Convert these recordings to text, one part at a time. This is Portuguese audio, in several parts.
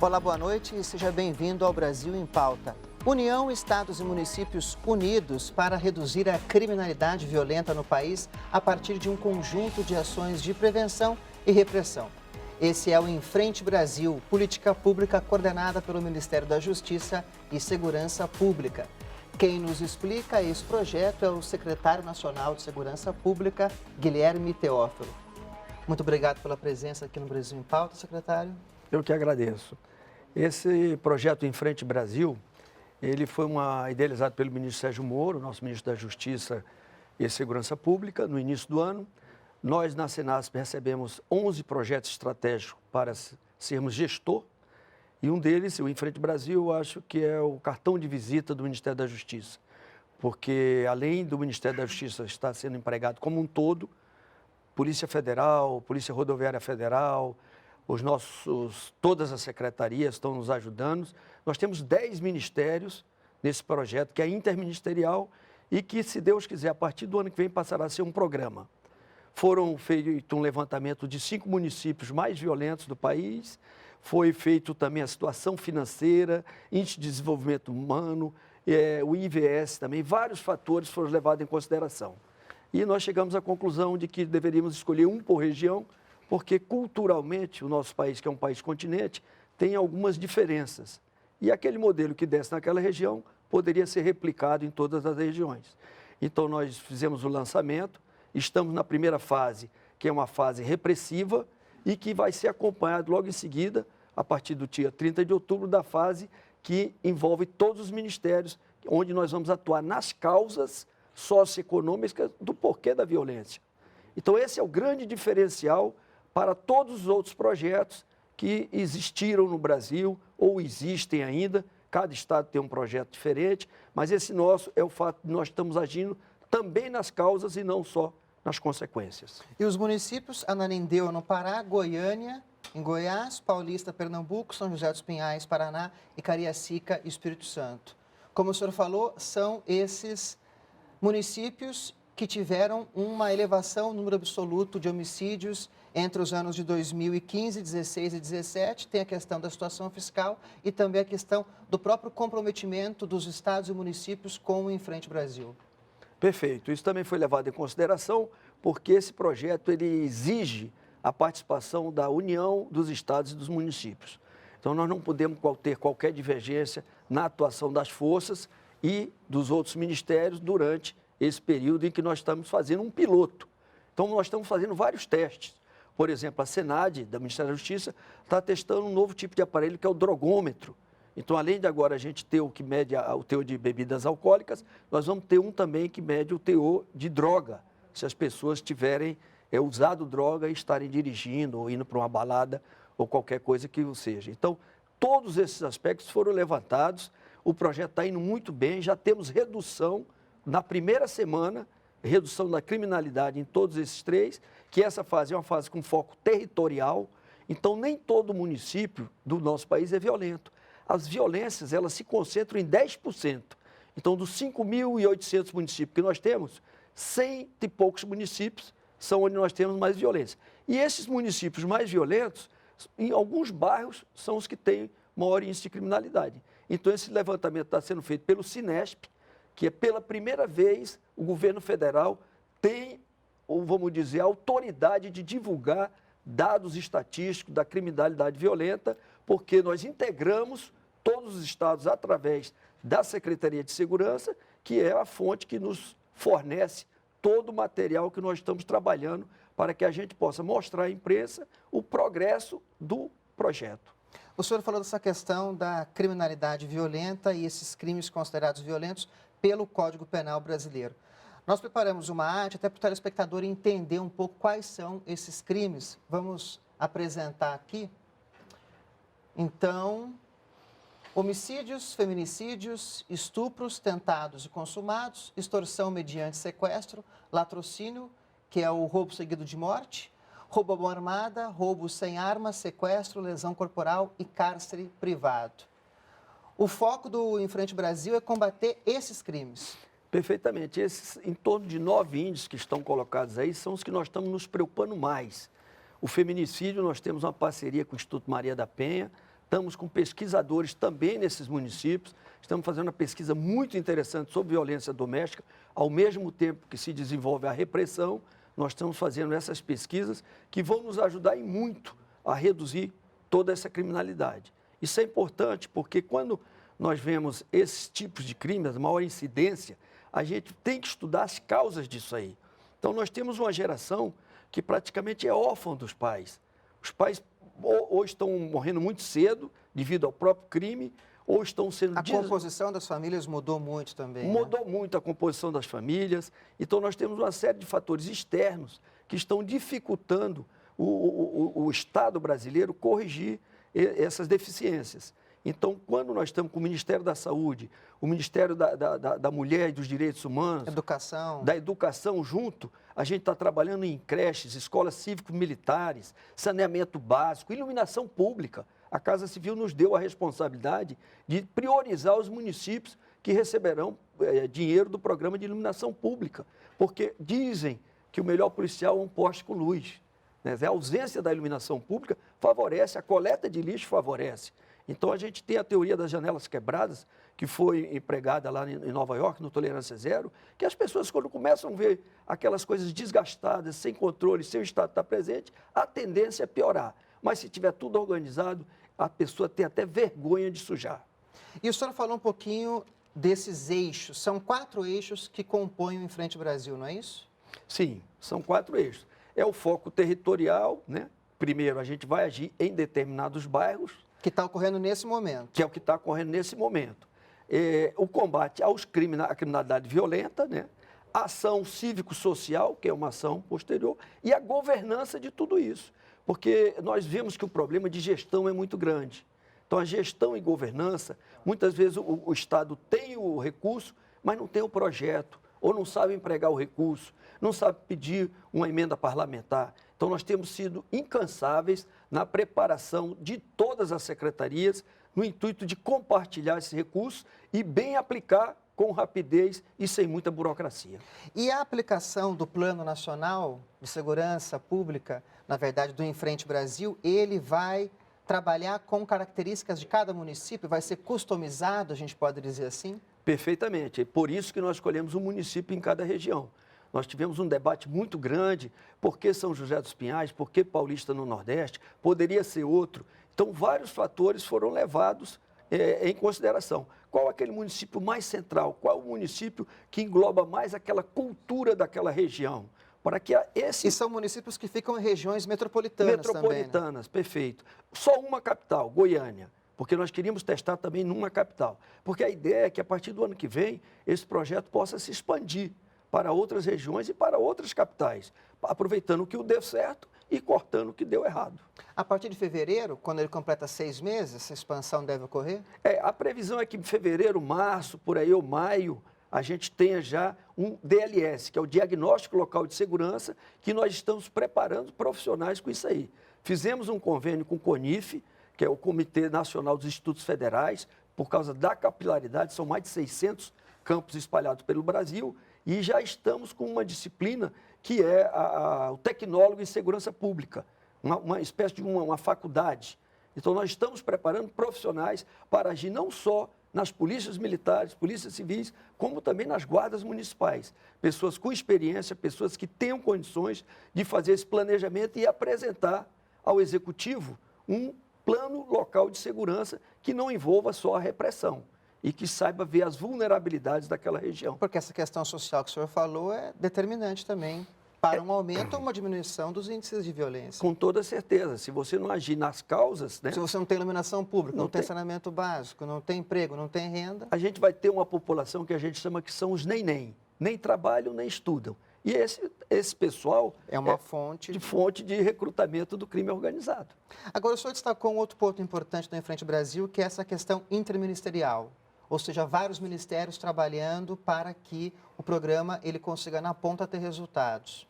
Olá, boa noite e seja bem-vindo ao Brasil em Pauta. União, estados e municípios unidos para reduzir a criminalidade violenta no país a partir de um conjunto de ações de prevenção e repressão. Esse é o Em Frente Brasil, política pública coordenada pelo Ministério da Justiça e Segurança Pública. Quem nos explica esse projeto é o secretário nacional de Segurança Pública, Guilherme Teófilo. Muito obrigado pela presença aqui no Brasil em Pauta, secretário. Eu que agradeço. Esse projeto Em Frente Brasil, ele foi idealizado pelo ministro Sérgio Moro, nosso ministro da Justiça e Segurança Pública, no início do ano. Nós, na Senasp, recebemos 11 projetos estratégicos para sermos gestor, e um deles, o Em Frente Brasil, eu acho que é o cartão de visita do Ministério da Justiça, porque além do Ministério da Justiça estar sendo empregado como um todo, Polícia Federal, Polícia Rodoviária Federal, todas as secretarias estão nos ajudando. Nós temos 10 ministérios nesse projeto, que é interministerial e que, se Deus quiser, a partir do ano que vem passará a ser um programa. Foram feito um levantamento de 5 municípios mais violentos do país, foi feito também a situação financeira, índice de desenvolvimento humano, o IVS também, vários fatores foram levados em consideração. E nós chegamos à conclusão de que deveríamos escolher um por região, porque culturalmente o nosso país, que é um país continente, tem algumas diferenças. E aquele modelo que desce naquela região poderia ser replicado em todas as regiões. Então nós fizemos o lançamento, estamos na primeira fase, que é uma fase repressiva e que vai ser acompanhado logo em seguida, a partir do dia 30 de outubro, da fase que envolve todos os ministérios, onde nós vamos atuar nas causas socioeconômicas do porquê da violência. Então esse é o grande diferencial para todos os outros projetos que existiram no Brasil ou existem ainda. Cada estado tem um projeto diferente, mas esse nosso é o fato de nós estamos agindo também nas causas e não só nas consequências. E os municípios, Ananindeua, no Pará, Goiânia, em Goiás, Paulista, Pernambuco, São José dos Pinhais, Paraná e Cariacica, Espírito Santo. Como o senhor falou, são esses municípios que tiveram uma elevação no número absoluto de homicídios entre os anos de 2015, 16 e 17. Tem a questão da situação fiscal e também a questão do próprio comprometimento dos estados e municípios com o Em Frente Brasil. Perfeito. Isso também foi levado em consideração, porque esse projeto ele exige a participação da União dos estados e dos municípios. Então, nós não podemos ter qualquer divergência na atuação das forças e dos outros ministérios durante esse período em que nós estamos fazendo um piloto. Então, nós estamos fazendo vários testes. Por exemplo, a Senad, da Ministério da Justiça, está testando um novo tipo de aparelho, que é o drogômetro. Então, além de agora a gente ter o que mede o teor de bebidas alcoólicas, nós vamos ter um também que mede o teor de droga, se as pessoas tiverem usado droga e estarem dirigindo ou indo para uma balada ou qualquer coisa que seja. Então, todos esses aspectos foram levantados, o projeto está indo muito bem, já temos redução na primeira semana, redução da criminalidade em todos esses 3, que essa fase é uma fase com foco territorial, então nem todo município do nosso país é violento. As violências, elas se concentram em 10%. Então, dos 5.800 municípios que nós temos, 100 e poucos municípios são onde nós temos mais violência. E esses municípios mais violentos, em alguns bairros, são os que têm maior índice de criminalidade. Então, esse levantamento está sendo feito pelo Cinesp, que é pela primeira vez o governo federal tem, ou vamos dizer, a autoridade de divulgar dados estatísticos da criminalidade violenta, porque nós integramos todos os estados através da Secretaria de Segurança, que é a fonte que nos fornece todo o material que nós estamos trabalhando para que a gente possa mostrar à imprensa o progresso do projeto. O senhor falou dessa questão da criminalidade violenta e esses crimes considerados violentos pelo Código Penal brasileiro. Nós preparamos uma arte até para o telespectador entender um pouco quais são esses crimes. Vamos apresentar aqui. Então, homicídios, feminicídios, estupros tentados e consumados, extorsão mediante sequestro, latrocínio, que é o roubo seguido de morte, roubo à mão armada, roubo sem arma, sequestro, lesão corporal e cárcere privado. O foco do Em Frente Brasil é combater esses crimes. Perfeitamente. Esses, em torno de 9 índices que estão colocados aí, são os que nós estamos nos preocupando mais. O feminicídio, nós temos uma parceria com o Instituto Maria da Penha estamos com pesquisadores também nesses municípios, estamos fazendo uma pesquisa muito interessante sobre violência doméstica, ao mesmo tempo que se desenvolve a repressão, nós estamos fazendo essas pesquisas que vão nos ajudar e muito a reduzir toda essa criminalidade. Isso é importante porque quando nós vemos esses tipos de crimes, a maior incidência, a gente tem que estudar as causas disso aí. Então, nós temos uma geração que praticamente é órfã dos pais. Os pais ou estão morrendo muito cedo devido ao próprio crime, ou estão sendo... A composição das famílias mudou muito também. Mudou muito a composição das famílias. Então, nós temos uma série de fatores externos que estão dificultando o Estado brasileiro corrigir essas deficiências. Então, quando nós estamos com o Ministério da Saúde, o Ministério da Mulher e dos Direitos Humanos, da Educação junto, a gente está trabalhando em creches, escolas cívico-militares, saneamento básico, iluminação pública. A Casa Civil nos deu a responsabilidade de priorizar os municípios que receberão dinheiro do programa de iluminação pública, porque dizem que o melhor policial é um poste com luz. Né? A ausência da iluminação pública favorece, a coleta de lixo favorece. Então, a gente tem a teoria das janelas quebradas, que foi empregada lá em Nova York, no Tolerância Zero, que as pessoas, quando começam a ver aquelas coisas desgastadas, sem controle, sem o Estado estar presente, a tendência é piorar. Mas, se tiver tudo organizado, a pessoa tem até vergonha de sujar. E o senhor falou um pouquinho desses eixos. São 4 eixos que compõem o Enfrente Brasil, não é isso? Sim, são 4 eixos. É o foco territorial, né? Primeiro, a gente vai agir em determinados bairros. Que está ocorrendo nesse momento. Que é o que está ocorrendo nesse momento. O combate aos crimes, à criminalidade violenta, né? A ação cívico-social, que é uma ação posterior, e a governança de tudo isso. Porque nós vemos que o problema de gestão é muito grande. Então, a gestão e governança, muitas vezes o Estado tem o recurso, mas não tem o projeto, ou não sabe empregar o recurso, não sabe pedir uma emenda parlamentar. Então, nós temos sido incansáveis na preparação de todas as secretarias, no intuito de compartilhar esse recurso e bem aplicar com rapidez e sem muita burocracia. E a aplicação do Plano Nacional de Segurança Pública, na verdade, do Enfrente Brasil, ele vai trabalhar com características de cada município? Vai ser customizado, a gente pode dizer assim? Perfeitamente. É por isso que nós escolhemos um município em cada região. Nós tivemos um debate muito grande, por que São José dos Pinhais, por que Paulista no Nordeste, poderia ser outro. Então, vários fatores foram levados em consideração. Qual aquele município mais central? Qual o município que engloba mais aquela cultura daquela região? Para que E são municípios que ficam em regiões metropolitanas também, né? Perfeito. Só uma capital, Goiânia. Porque nós queríamos testar também numa capital. Porque a ideia é que, a partir do ano que vem, esse projeto possa se expandir para outras regiões e para outras capitais, aproveitando o que deu certo e cortando o que deu errado. A partir de fevereiro, quando ele completa 6 meses, essa expansão deve ocorrer? A previsão é que em fevereiro, março, por aí, ou maio, a gente tenha já um DLS, que é o Diagnóstico Local de Segurança, que nós estamos preparando profissionais com isso aí. Fizemos um convênio com o CONIF, que é o Comitê Nacional dos Institutos Federais, por causa da capilaridade, são mais de 600 campos espalhados pelo Brasil, e já estamos com uma disciplina que é o tecnólogo em segurança pública, uma espécie de uma faculdade. Então, nós estamos preparando profissionais para agir não só nas polícias militares, polícias civis, como também nas guardas municipais. Pessoas com experiência, pessoas que tenham condições de fazer esse planejamento e apresentar ao Executivo um plano local de segurança que não envolva só a repressão e que saiba ver as vulnerabilidades daquela região. Porque essa questão social que o senhor falou é determinante também para um aumento ou uma diminuição dos índices de violência. Com toda certeza. Se você não agir nas causas, né? Se você não tem iluminação pública, não tem saneamento básico, não tem emprego, não tem renda... A gente vai ter uma população que a gente chama que são os nem trabalham, nem estudam. E esse pessoal é uma fonte de recrutamento do crime organizado. Agora, o senhor destacou um outro ponto importante do Enfrente Brasil, que é essa questão interministerial. Ou seja, vários ministérios trabalhando para que o programa ele consiga, na ponta, ter resultados.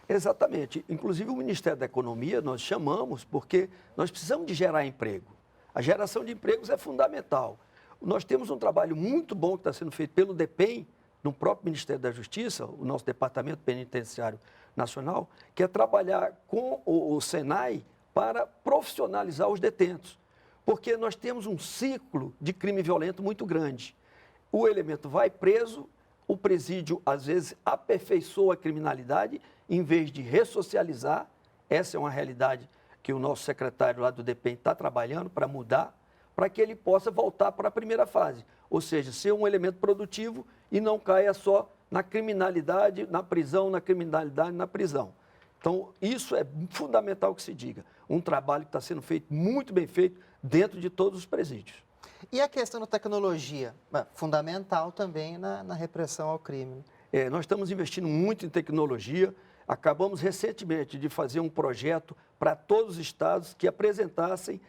Exatamente. Inclusive, o Ministério da Economia nós chamamos porque nós precisamos de gerar emprego. A geração de empregos é fundamental. Nós temos um trabalho muito bom que está sendo feito pelo DEPEN, no próprio Ministério da Justiça, o nosso Departamento Penitenciário Nacional, que é trabalhar com o SENAI para profissionalizar os detentos. Porque nós temos um ciclo de crime violento muito grande. O elemento vai preso, o presídio, às vezes, aperfeiçoa a criminalidade, em vez de ressocializar. Essa é uma realidade que o nosso secretário lá do DEPEN está trabalhando para mudar, para que ele possa voltar para a primeira fase. Ou seja, ser um elemento produtivo e não caia só na criminalidade, na prisão, na criminalidade, na prisão. Então, isso é fundamental que se diga. Um trabalho que está sendo feito, muito bem feito, dentro de todos os presídios. E a questão da tecnologia? Fundamental também na repressão ao crime. Nós estamos investindo muito em tecnologia. Acabamos recentemente de fazer um projeto para todos os estados que apresentassem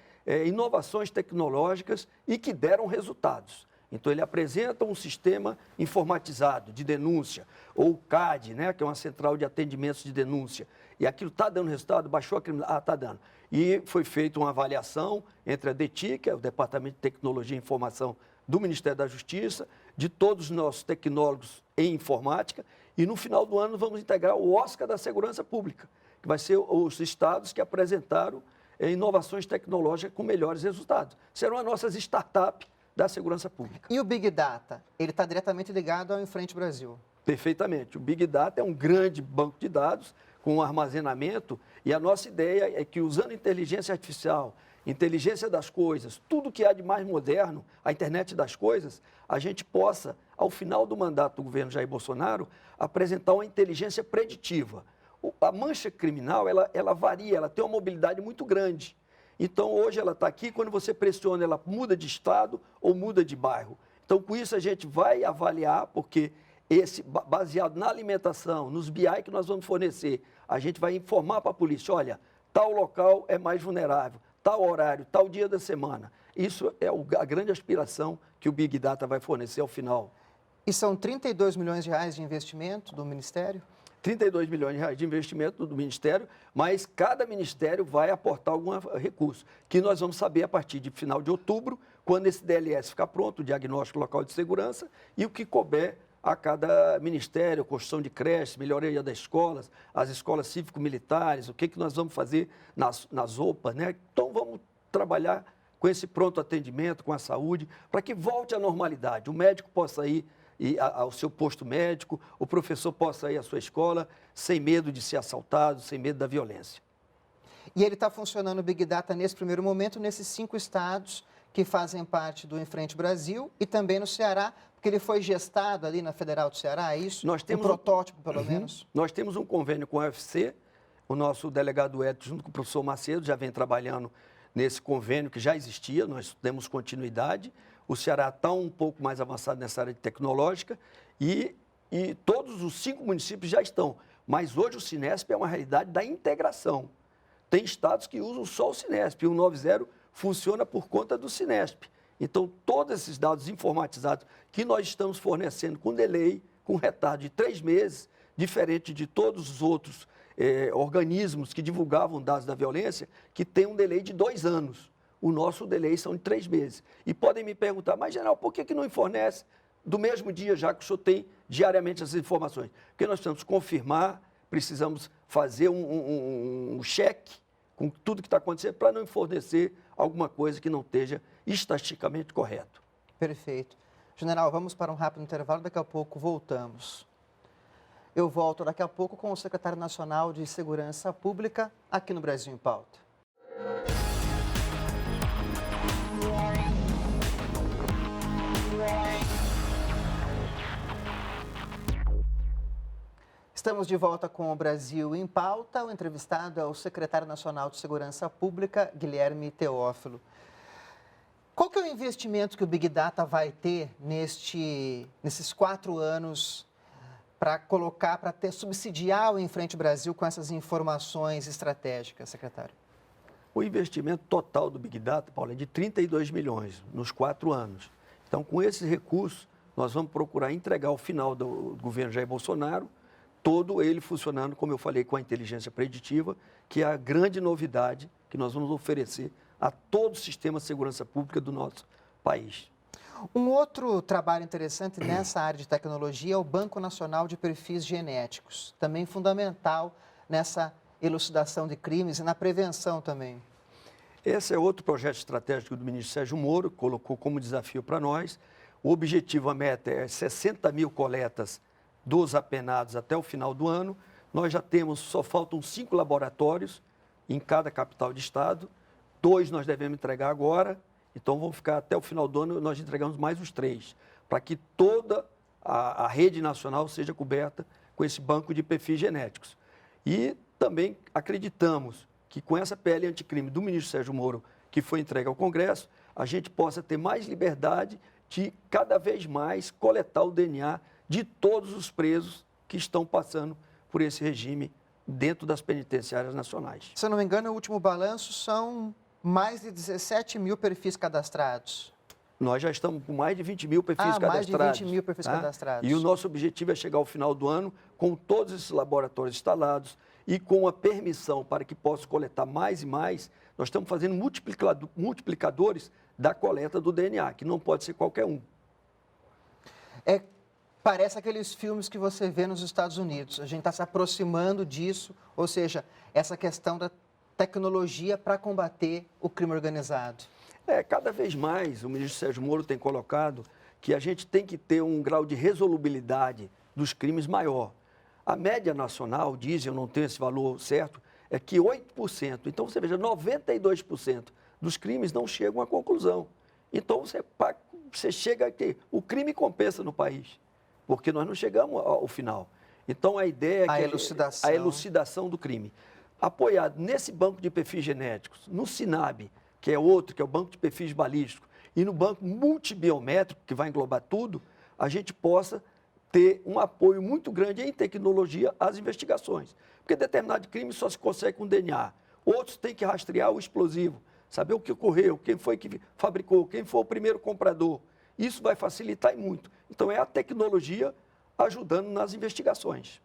inovações tecnológicas e que deram resultados. Então, ele apresenta um sistema informatizado de denúncia, ou o CAD, né, que é uma central de atendimentos de denúncia. E aquilo está dando resultado, baixou a criminalidade? Está dando. E foi feita uma avaliação entre a DETI, que é o Departamento de Tecnologia e Informação do Ministério da Justiça, de todos os nossos tecnólogos em informática, e no final do ano vamos integrar o Oscar da Segurança Pública, que vai ser os estados que apresentaram inovações tecnológicas com melhores resultados. Serão as nossas startups da segurança pública. E o Big Data? Ele está diretamente ligado ao Enfrente Brasil? Perfeitamente. O Big Data é um grande banco de dados com armazenamento e a nossa ideia é que, usando inteligência artificial, inteligência das coisas, tudo que há de mais moderno, a internet das coisas, a gente possa, ao final do mandato do governo Jair Bolsonaro, apresentar uma inteligência preditiva. A mancha criminal, ela varia, ela tem uma mobilidade muito grande. Então, hoje ela está aqui, quando você pressiona, ela muda de estado ou muda de bairro. Então, com isso, a gente vai avaliar, porque baseado na alimentação, nos BI que nós vamos fornecer, a gente vai informar para a polícia, olha, tal local é mais vulnerável, tal horário, tal dia da semana. Isso é a grande aspiração que o Big Data vai fornecer ao final. E são 32 milhões de reais de investimento do Ministério? 32 milhões de reais de investimento do Ministério, mas cada Ministério vai aportar algum recurso, que nós vamos saber a partir de final de outubro, quando esse DLS ficar pronto, o Diagnóstico Local de Segurança, e o que couber a cada ministério, construção de creches, melhoria das escolas, as escolas cívico-militares, o que nós vamos fazer nas OPAs, né? Então, vamos trabalhar com esse pronto atendimento, com a saúde, para que volte à normalidade, o médico possa ir ao seu posto médico, o professor possa ir à sua escola sem medo de ser assaltado, sem medo da violência. E ele está funcionando o Big Data nesse primeiro momento, nesses 5 estados que fazem parte do Enfrente Brasil e também no Ceará, porque ele foi gestado ali na Federal do Ceará, é isso? Nós temos um protótipo, pelo menos? Nós temos um convênio com a UFC, o nosso delegado Edson, junto com o professor Macedo, já vem trabalhando nesse convênio que já existia, nós demos continuidade. O Ceará está um pouco mais avançado nessa área de tecnológica e todos os 5 municípios já estão. Mas hoje o Cinesp é uma realidade da integração. Tem estados que usam só o Cinesp, e o 90 funciona por conta do Cinesp. Então, todos esses dados informatizados que nós estamos fornecendo com delay, com retardo de 3 meses, diferente de todos os outros organismos que divulgavam dados da violência, que tem um delay de 2 anos. O nosso delay são de 3 meses. E podem me perguntar, mas, general, por que não fornece do mesmo dia, já que o senhor tem diariamente essas informações? Porque nós precisamos confirmar, precisamos fazer um cheque com tudo que está acontecendo para não fornecer alguma coisa que não esteja estatisticamente correto. Perfeito. General, vamos para um rápido intervalo, daqui a pouco voltamos. Eu volto daqui a pouco com o secretário nacional de Segurança Pública aqui no Brasil em Pauta. Estamos de volta com o Brasil em Pauta. O entrevistado é o secretário nacional de Segurança Pública, Guilherme Teófilo. Qual que é o investimento que o Big Data vai ter nesses 4 anos para colocar, para subsidiar o Enfrente Brasil com essas informações estratégicas, secretário? O investimento total do Big Data, Paulo, é de 32 milhões nos 4 anos. Então, com esses recursos, nós vamos procurar entregar ao final do governo Jair Bolsonaro, todo ele funcionando, como eu falei, com a inteligência preditiva, que é a grande novidade que nós vamos oferecer a todo o sistema de segurança pública do nosso país. Um outro trabalho interessante nessa área de tecnologia é o Banco Nacional de Perfis Genéticos, também fundamental nessa elucidação de crimes e na prevenção também. Esse é outro projeto estratégico do ministro Sérgio Moro, colocou como desafio para nós. O objetivo, a meta é 60 mil coletas dos apenados até o final do ano. Nós já temos, só faltam 5 laboratórios em cada capital de estado. 2 nós devemos entregar agora, então vão ficar até o final do ano, nós entregamos mais os 3, para que toda a rede nacional seja coberta com esse banco de perfis genéticos. E também acreditamos que com essa PL anticrime do ministro Sérgio Moro, que foi entregue ao Congresso, a gente possa ter mais liberdade de cada vez mais coletar o DNA de todos os presos que estão passando por esse regime dentro das penitenciárias nacionais. Se eu não me engano, o último balanço são mais de 17 mil perfis cadastrados. Nós já estamos com mais de 20 mil perfis cadastrados. Mais de 20 mil perfis cadastrados. E o nosso objetivo é chegar ao final do ano com todos esses laboratórios instalados e com a permissão para que possa coletar mais e mais. Nós estamos fazendo multiplicadores da coleta do DNA, que não pode ser qualquer um. Parece aqueles filmes que você vê nos Estados Unidos. A gente está se aproximando disso, ou seja, essa questão da tecnologia para combater o crime organizado. Cada vez mais o ministro Sérgio Moro tem colocado que a gente tem que ter um grau de resolubilidade dos crimes maior. A média nacional, dizem, eu não tenho esse valor certo, é que 8%. Então, você veja, 92% dos crimes não chegam à conclusão. Então, você chega aqui, o crime compensa no país, porque nós não chegamos ao final. Então, a ideia é que a elucidação do crime. Apoiado nesse banco de perfis genéticos, no SINAB, que é outro, que é o banco de perfis balísticos, e no banco multibiométrico, que vai englobar tudo, a gente possa ter um apoio muito grande em tecnologia às investigações. Porque determinado crime só se consegue com DNA. Outros têm que rastrear o explosivo, saber o que ocorreu, quem foi que fabricou, quem foi o primeiro comprador. Isso vai facilitar muito. Então, é a tecnologia ajudando nas investigações.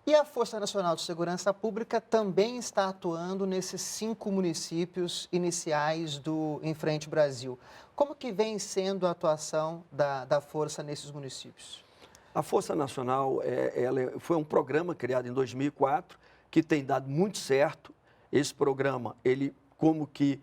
E a Força Nacional de Segurança Pública também está atuando nesses 5 municípios iniciais do Enfrente Brasil. Como que vem sendo a atuação da Força nesses municípios? A Força Nacional foi um programa criado em 2004 que tem dado muito certo. Esse programa, ele como que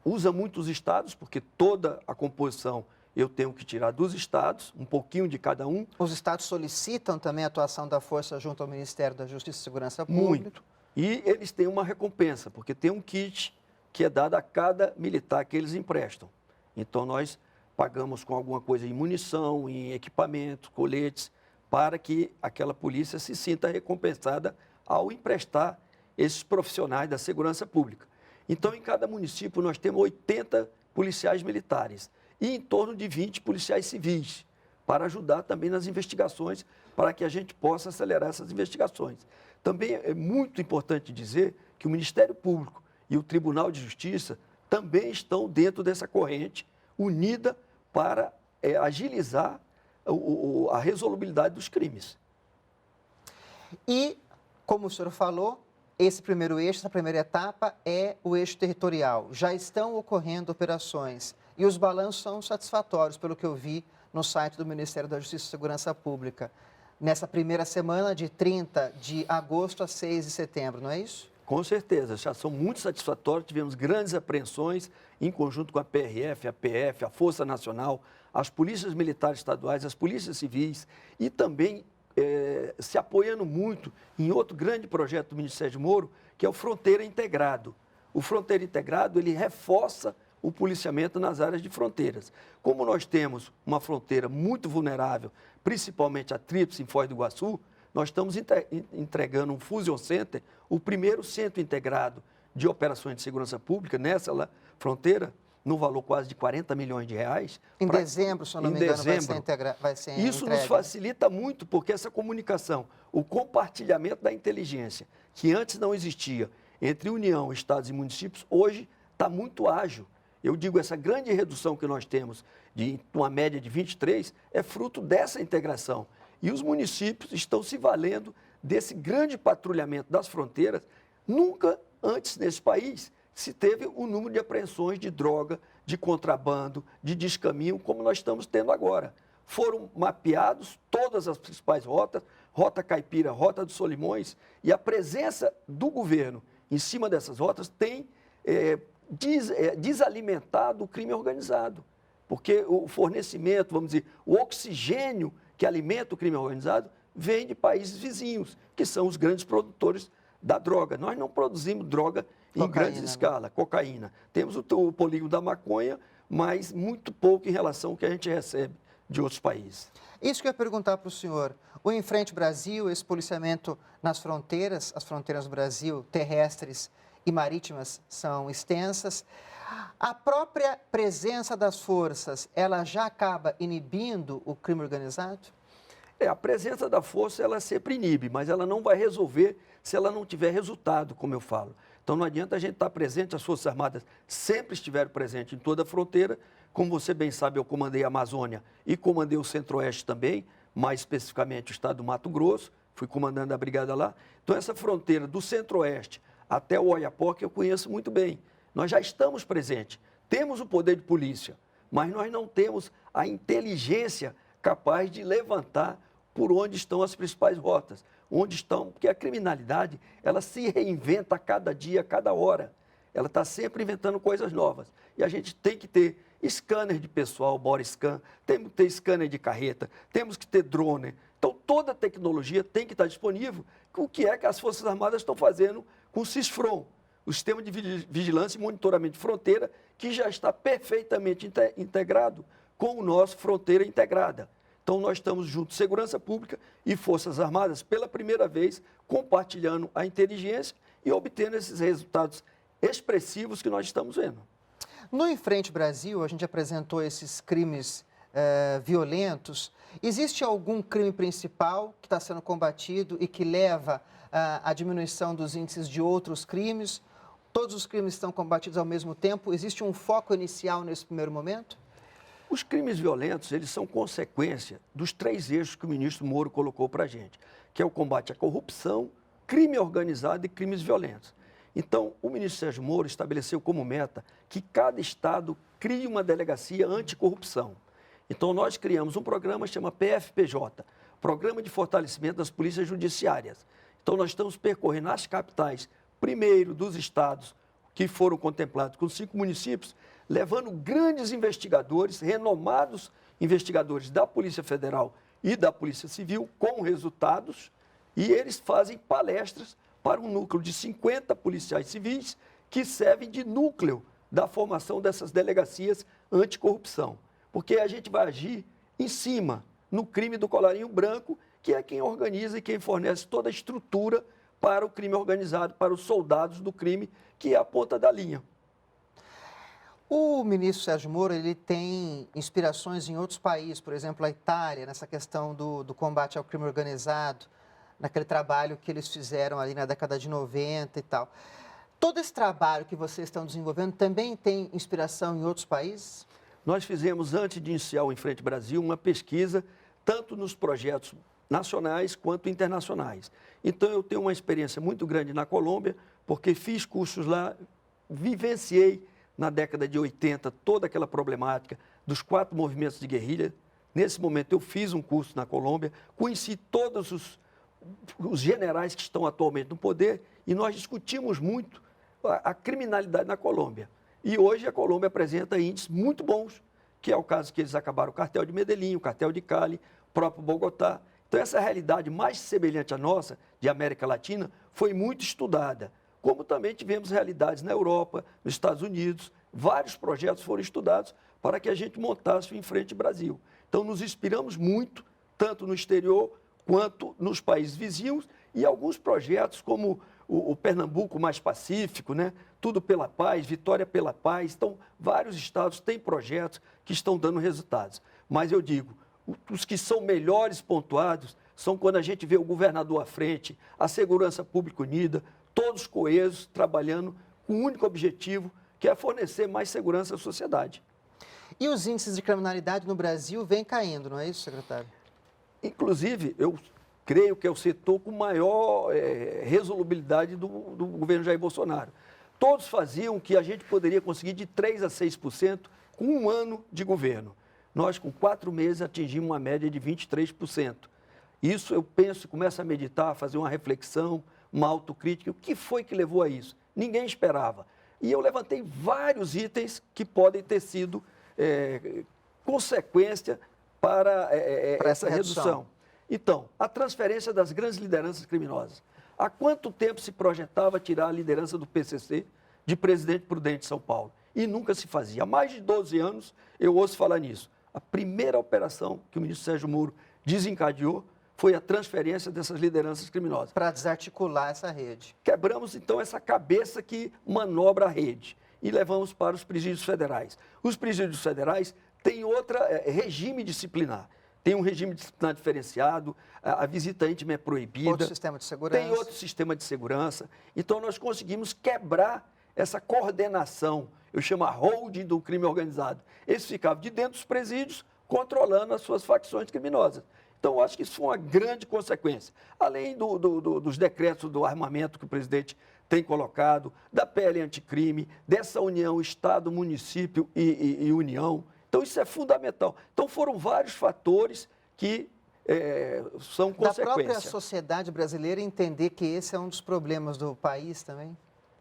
usa muito os estados, porque toda a composição eu tenho que tirar dos estados, um pouquinho de cada um. Os estados solicitam também a atuação da Força junto ao Ministério da Justiça e Segurança Pública? Muito. E eles têm uma recompensa, porque tem um kit que é dado a cada militar que eles emprestam. Então, nós pagamos com alguma coisa em munição, em equipamentos, coletes, para que aquela polícia se sinta recompensada ao emprestar esses profissionais da segurança pública. Então, em cada município, nós temos 80 policiais militares e em torno de 20 policiais civis, para ajudar também nas investigações, para que a gente possa acelerar essas investigações. Também é muito importante dizer que o Ministério Público e o Tribunal de Justiça também estão dentro dessa corrente unida para agilizar a resolubilidade dos crimes. E, como o senhor falou, esse primeiro eixo, essa primeira etapa é o eixo territorial. Já estão ocorrendo operações e os balanços são satisfatórios, pelo que eu vi no site do Ministério da Justiça e Segurança Pública. Nessa primeira semana, de 30 de agosto a 6 de setembro, não é isso? Com certeza, já são muito satisfatórios. Tivemos grandes apreensões em conjunto com a PRF, a PF, a Força Nacional, as polícias militares estaduais, as polícias civis e também se apoiando muito em outro grande projeto do ministro Sérgio Moro, que é o Fronteira Integrado. O Fronteira Integrado, ele reforça o policiamento nas áreas de fronteiras. Como nós temos uma fronteira muito vulnerável, principalmente a Tríplice em Foz do Iguaçu, nós estamos entregando um Fusion Center, o primeiro centro integrado de operações de segurança pública nessa fronteira, no valor quase de 40 milhões de reais. Em dezembro, se eu não me engano, vai ser Isso entregue. nos facilita muito, porque essa comunicação, o compartilhamento da inteligência, que antes não existia entre União, Estados e municípios, hoje está muito ágil. Eu digo, essa grande redução que nós temos, de uma média de 23, é fruto dessa integração. E os municípios estão se valendo desse grande patrulhamento das fronteiras. Nunca antes nesse país se teve o número de apreensões de droga, de contrabando, de descaminho, como nós estamos tendo agora. Foram mapeados todas as principais rotas, Rota Caipira, Rota dos Solimões, e a presença do governo em cima dessas rotas tem desalimentado o crime organizado. Porque o fornecimento, vamos dizer, o oxigênio que alimenta o crime organizado vem de países vizinhos, que são os grandes produtores da droga. Nós não produzimos droga em grande escala, cocaína. Temos o polígono da maconha, mas muito pouco em relação ao que a gente recebe de outros países. Isso que eu ia perguntar para o senhor. O Em Frente Brasil, esse policiamento nas fronteiras, as fronteiras do Brasil, terrestres e marítimas, são extensas. A própria presença das forças, ela já acaba inibindo o crime organizado? A presença da força, ela sempre inibe, mas ela não vai resolver se ela não tiver resultado, como eu falo. Então, não adianta a gente estar presente, as Forças Armadas sempre estiveram presentes em toda a fronteira. Como você bem sabe, eu comandei a Amazônia e comandei o Centro-Oeste também, mais especificamente o estado do Mato Grosso, fui comandando a brigada lá. Então, essa fronteira do Centro-Oeste até o Oiapoque eu conheço muito bem. Nós já estamos presentes, temos o poder de polícia, mas nós não temos a inteligência capaz de levantar por onde estão as principais rotas, onde estão, porque a criminalidade, ela se reinventa a cada dia, a cada hora. Ela está sempre inventando coisas novas. E a gente tem que ter scanner de pessoal, body scan, temos que ter scanner de carreta, temos que ter drone. Então, toda a tecnologia tem que estar disponível. O que é que as Forças Armadas estão fazendo com o CISFRON, o Sistema de Vigilância e Monitoramento de Fronteira, que já está perfeitamente integrado com o nosso Fronteira Integrada. Então, nós estamos juntos, Segurança Pública e Forças Armadas, pela primeira vez, compartilhando a inteligência e obtendo esses resultados expressivos que nós estamos vendo. No Em Frente Brasil, a gente apresentou esses crimes violentos. Existe algum crime principal que está sendo combatido e que leva à diminuição dos índices de outros crimes? Todos os crimes estão combatidos ao mesmo tempo? Existe um foco inicial nesse primeiro momento? Os crimes violentos, eles são consequência dos 3 eixos que o ministro Moro colocou para a gente, que é o combate à corrupção, crime organizado e crimes violentos. Então, o ministro Sérgio Moro estabeleceu como meta que cada estado crie uma delegacia anticorrupção. Então, nós criamos um programa que chama PFPJ, Programa de Fortalecimento das Polícias Judiciárias. Então, nós estamos percorrendo as capitais, primeiro dos estados que foram contemplados com 5 municípios, levando grandes investigadores, renomados investigadores da Polícia Federal e da Polícia Civil, com resultados, e eles fazem palestras para um núcleo de 50 policiais civis que servem de núcleo da formação dessas delegacias anticorrupção. Porque a gente vai agir em cima, no crime do colarinho branco, que é quem organiza e quem fornece toda a estrutura para o crime organizado, para os soldados do crime, que é a ponta da linha. O ministro Sérgio Moro, ele tem inspirações em outros países, por exemplo, a Itália, nessa questão do combate ao crime organizado, naquele trabalho que eles fizeram ali na década de 90 e tal. Todo esse trabalho que vocês estão desenvolvendo também tem inspiração em outros países? Nós fizemos, antes de iniciar o Em Frente Brasil, uma pesquisa, tanto nos projetos nacionais quanto internacionais. Então, eu tenho uma experiência muito grande na Colômbia, porque fiz cursos lá, vivenciei na década de 80 toda aquela problemática dos 4 movimentos de guerrilha. Nesse momento, eu fiz um curso na Colômbia, conheci todos os generais que estão atualmente no poder e nós discutimos muito a criminalidade na Colômbia. E hoje a Colômbia apresenta índices muito bons, que é o caso que eles acabaram o cartel de Medellín, o cartel de Cali, o próprio Bogotá. Então, essa realidade mais semelhante à nossa, de América Latina, foi muito estudada. Como também tivemos realidades na Europa, nos Estados Unidos, vários projetos foram estudados para que a gente montasse o Em Frente Brasil. Então, nos inspiramos muito, tanto no exterior quanto nos países vizinhos, e alguns projetos como o Pernambuco Mais Pacífico, né? Tudo pela Paz, Vitória pela Paz. Então, vários estados têm projetos que estão dando resultados. Mas eu digo, os que são melhores pontuados são quando a gente vê o governador à frente, a Segurança Pública Unida, todos coesos, trabalhando com um único objetivo, que é fornecer mais segurança à sociedade. E os índices de criminalidade no Brasil vêm caindo, não é isso, secretário? Inclusive, eu creio que é o setor com maior resolubilidade do governo Jair Bolsonaro. Todos faziam que a gente poderia conseguir de 3% a 6% com um ano de governo. Nós, com 4 meses, atingimos uma média de 23%. Isso, eu penso, começo a meditar, a fazer uma reflexão, uma autocrítica. O que foi que levou a isso? Ninguém esperava. E eu levantei vários itens que podem ter sido consequência para essa redução. Então, a transferência das grandes lideranças criminosas. Há quanto tempo se projetava tirar a liderança do PCC de Presidente Prudente de São Paulo? E nunca se fazia. Há mais de 12 anos eu ouço falar nisso. A primeira operação que o ministro Sérgio Moro desencadeou foi a transferência dessas lideranças criminosas. Para desarticular essa rede. Quebramos, então, essa cabeça que manobra a rede e levamos para os presídios federais. Os presídios federais têm outro regime disciplinar. Tem um regime disciplinar diferenciado, a visita íntima é proibida. Outro sistema de segurança. Tem outro sistema de segurança. Então, nós conseguimos quebrar essa coordenação, eu chamo a holding do crime organizado. Eles ficavam de dentro dos presídios, controlando as suas facções criminosas. Então, eu acho que isso foi uma grande consequência. Além dos decretos do armamento que o presidente tem colocado, da PL anticrime, dessa união Estado, município e União. Então, isso é fundamental. Então, foram vários fatores que são consequência. Da própria sociedade brasileira entender que esse é um dos problemas do país também?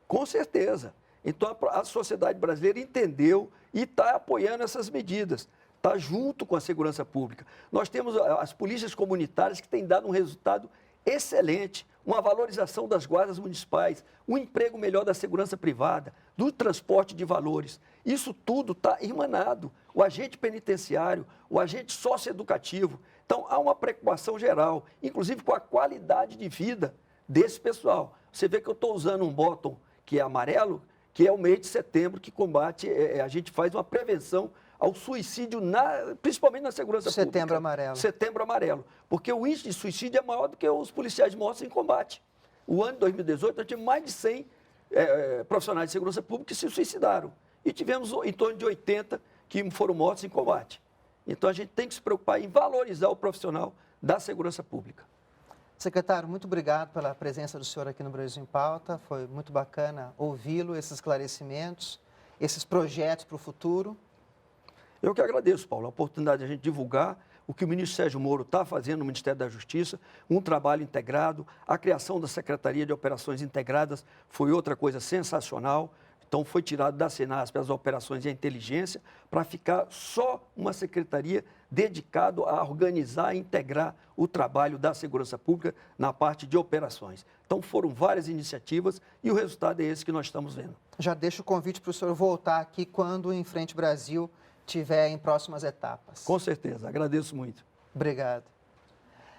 Com certeza. Então, a sociedade brasileira entendeu e está apoiando essas medidas. Está junto com a segurança pública. Nós temos as polícias comunitárias que têm dado um resultado excelente, uma valorização das guardas municipais, um emprego melhor da segurança privada, do transporte de valores. Isso tudo está irmanado. O agente penitenciário, o agente socioeducativo. Então, há uma preocupação geral, inclusive com a qualidade de vida desse pessoal. Você vê que eu estou usando um bottom que é amarelo, que é o mês de setembro, que combate, a gente faz uma prevenção ao suicídio, principalmente na segurança pública. Setembro Amarelo. Setembro Amarelo. Porque o índice de suicídio é maior do que os policiais mortos em combate. O ano de 2018, nós tivemos mais de 100 profissionais de segurança pública que se suicidaram. E tivemos em torno de 80 que foram mortos em combate. Então, a gente tem que se preocupar em valorizar o profissional da segurança pública. Secretário, muito obrigado pela presença do senhor aqui no Brasil em Pauta. Foi muito bacana ouvi-lo, esses esclarecimentos, esses projetos para o futuro. Eu que agradeço, Paulo, a oportunidade de a gente divulgar o que o ministro Sérgio Moro está fazendo no Ministério da Justiça, um trabalho integrado, a criação da Secretaria de Operações Integradas foi outra coisa sensacional. Então, foi tirado da Senasp as operações e a inteligência para ficar só uma secretaria dedicada a organizar e integrar o trabalho da segurança pública na parte de operações. Então, foram várias iniciativas e o resultado é esse que nós estamos vendo. Já deixo o convite para o senhor voltar aqui quando o Em Frente Brasil estiver em próximas etapas. Com certeza, agradeço muito. Obrigado.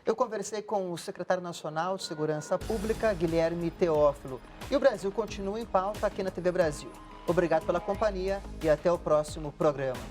Eu conversei com o secretário nacional de Segurança Pública, Guilherme Teófilo. E o Brasil continua em pauta aqui na TV Brasil. Obrigado pela companhia e até o próximo programa.